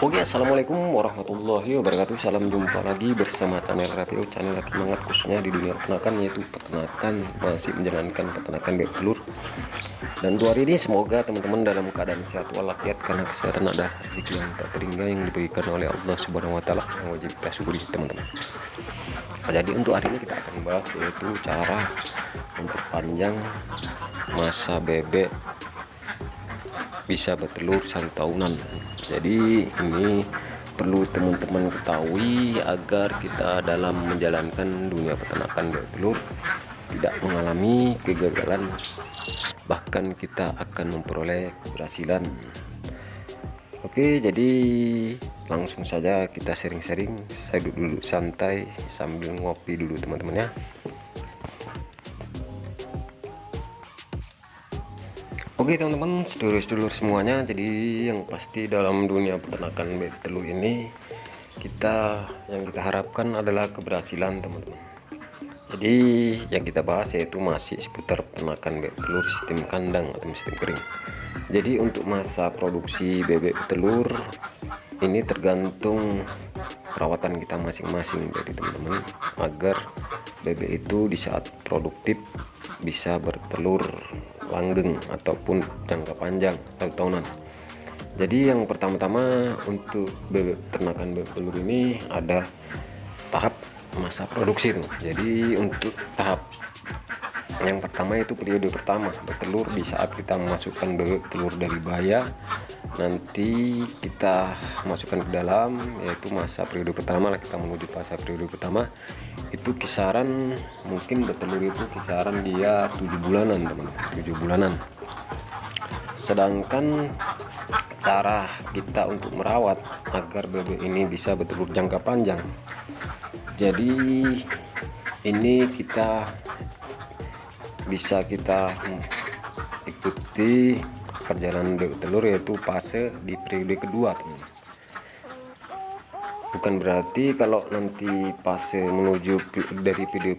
Oke, assalamualaikum warahmatullahi wabarakatuh. Salam jumpa lagi bersama channel Rapio, channel lagi semangat khususnya di dunia peternakan, yaitu peternakan, masih menjalankan peternakan bebek telur. Dan untuk hari ini semoga teman-teman dalam keadaan sehat walafiat, karena kesehatan adalah rezeki yang tak terhingga yang diberikan oleh Allah Subhanahu wa taala, yang wajib kita syukuri teman-teman. Jadi untuk hari ini kita akan bahas yaitu cara memperpanjang masa bebek bisa bertelur 1 tahunan. Jadi ini perlu teman-teman ketahui agar kita dalam menjalankan dunia peternakan bebek telur tidak mengalami kegagalan, bahkan kita akan memperoleh keberhasilan. Oke, jadi langsung saja kita sharing-sharing. Saya duduk santai sambil ngopi dulu teman-teman ya. Oke teman-teman, sedulur-sedulur semuanya, jadi yang pasti dalam dunia peternakan bebek telur ini yang kita harapkan adalah keberhasilan teman-teman. Jadi yang kita bahas yaitu masih seputar peternakan bebek telur sistem kandang atau sistem kering. Jadi untuk masa produksi bebek telur ini tergantung perawatan kita masing-masing, jadi teman-teman, agar bebek itu di saat produktif bisa bertelur langgeng ataupun jangka panjang 1 tahunan. Jadi yang pertama-tama untuk bebek ternakan bebek telur ini ada tahap masa produksi tuh. Jadi untuk tahap yang pertama itu periode pertama bertelur, di saat kita memasukkan bebek telur dari baya, nanti kita masukkan ke dalam, yaitu masa periode pertama lah, kita menuju fase periode pertama itu kisaran mungkin bertelur itu kisaran dia 7 bulanan teman, 7 bulanan. Sedangkan cara kita untuk merawat agar bebek ini bisa bertelur jangka panjang, jadi ini bisa kita ikuti perjalanan bebek telur yaitu fase di periode kedua teman. Bukan berarti kalau nanti fase menuju dari periode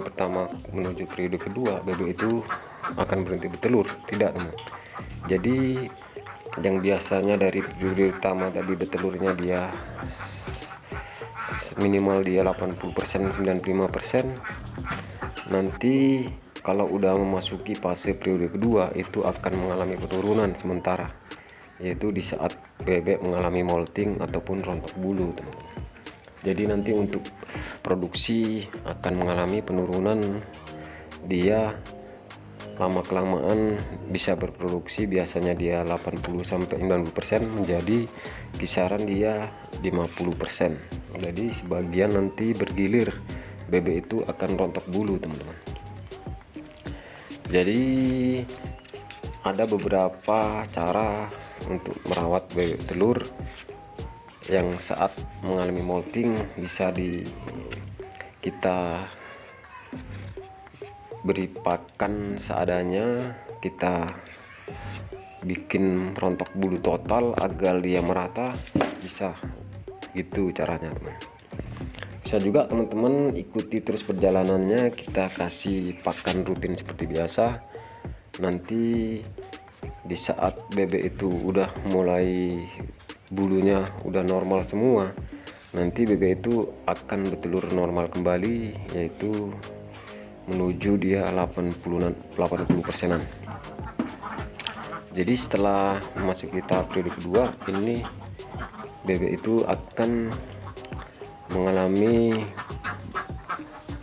pertama menuju periode kedua bebek itu akan berhenti bertelur, tidak teman. Jadi yang biasanya dari periode pertama tadi bertelurnya dia minimal dia 80% 95%, nanti kalau udah memasuki fase periode kedua itu akan mengalami penurunan sementara, yaitu di saat bebek mengalami molting ataupun rontok bulu teman-teman. Jadi nanti untuk produksi akan mengalami penurunan, dia lama kelamaan bisa berproduksi biasanya dia 80-90% menjadi kisaran dia 50%. Jadi sebagian nanti bergilir bebek itu akan rontok bulu teman-teman. Jadi ada beberapa cara untuk merawat bebek telur yang saat mengalami molting, bisa kita beri pakan seadanya, kita bikin rontok bulu total agar dia merata, bisa gitu caranya teman. Bisa juga teman-teman ikuti terus perjalanannya, kita kasih pakan rutin seperti biasa. Nanti di saat bebek itu udah mulai bulunya udah normal semua, nanti bebek itu akan bertelur normal kembali, yaitu menuju dia 80%-an. Jadi setelah memasuki tahap periode kedua ini, bebek itu akan mengalami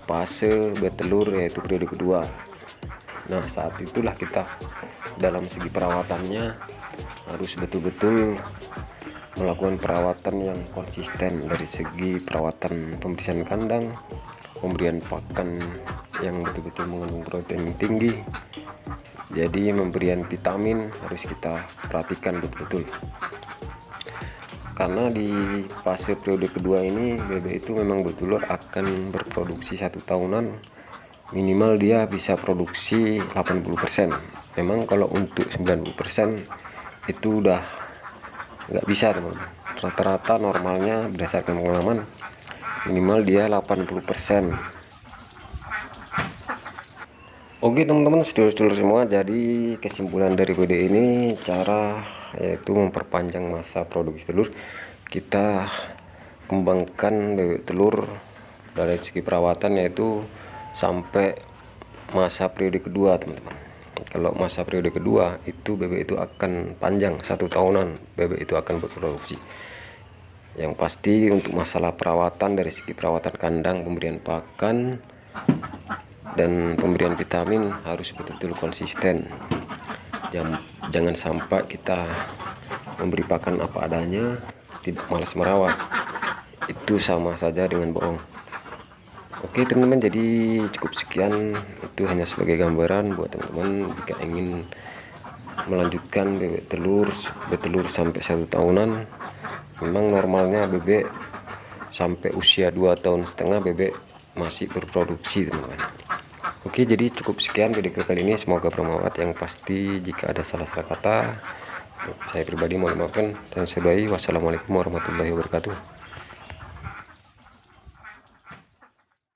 fase bertelur yaitu periode kedua. Nah saat itulah kita dalam segi perawatannya harus betul-betul melakukan perawatan yang konsisten, dari segi perawatan pembersihan kandang, pemberian pakan yang betul-betul mengandung protein tinggi. Jadi pemberian vitamin harus kita perhatikan betul-betul, karena di fase periode kedua ini bebek itu memang bertelur akan berproduksi 1 tahunan, minimal dia bisa produksi 80%. Memang kalau untuk 90% itu udah nggak bisa teman-teman. Rata-rata normalnya berdasarkan pengalaman minimal dia 80%. Oke teman-teman, sedulur-sedulur semua, jadi kesimpulan dari video ini cara yaitu memperpanjang masa produksi telur. Kita kembangkan bebek telur dari segi perawatan yaitu sampai masa periode kedua teman-teman. Kalau masa periode kedua itu bebek itu akan panjang, 1 tahunan bebek itu akan berproduksi. Yang pasti untuk masalah perawatan, dari segi perawatan kandang, pemberian pakan dan pemberian vitamin harus betul-betul konsisten. Jangan sampai kita memberi pakan apa adanya, tidak malas merawat, itu sama saja dengan bohong. Oke teman-teman, jadi cukup sekian, itu hanya sebagai gambaran buat teman-teman jika ingin melanjutkan bebek telur sampai 1 tahunan. Memang normalnya bebek sampai usia 2,5 tahun bebek masih berproduksi teman-teman. Oke, jadi cukup sekian video kali ini, semoga bermanfaat. Yang pasti jika ada salah-salah kata, saya pribadi mohon maafkan dan saya doai. Wassalamualaikum warahmatullahi wabarakatuh.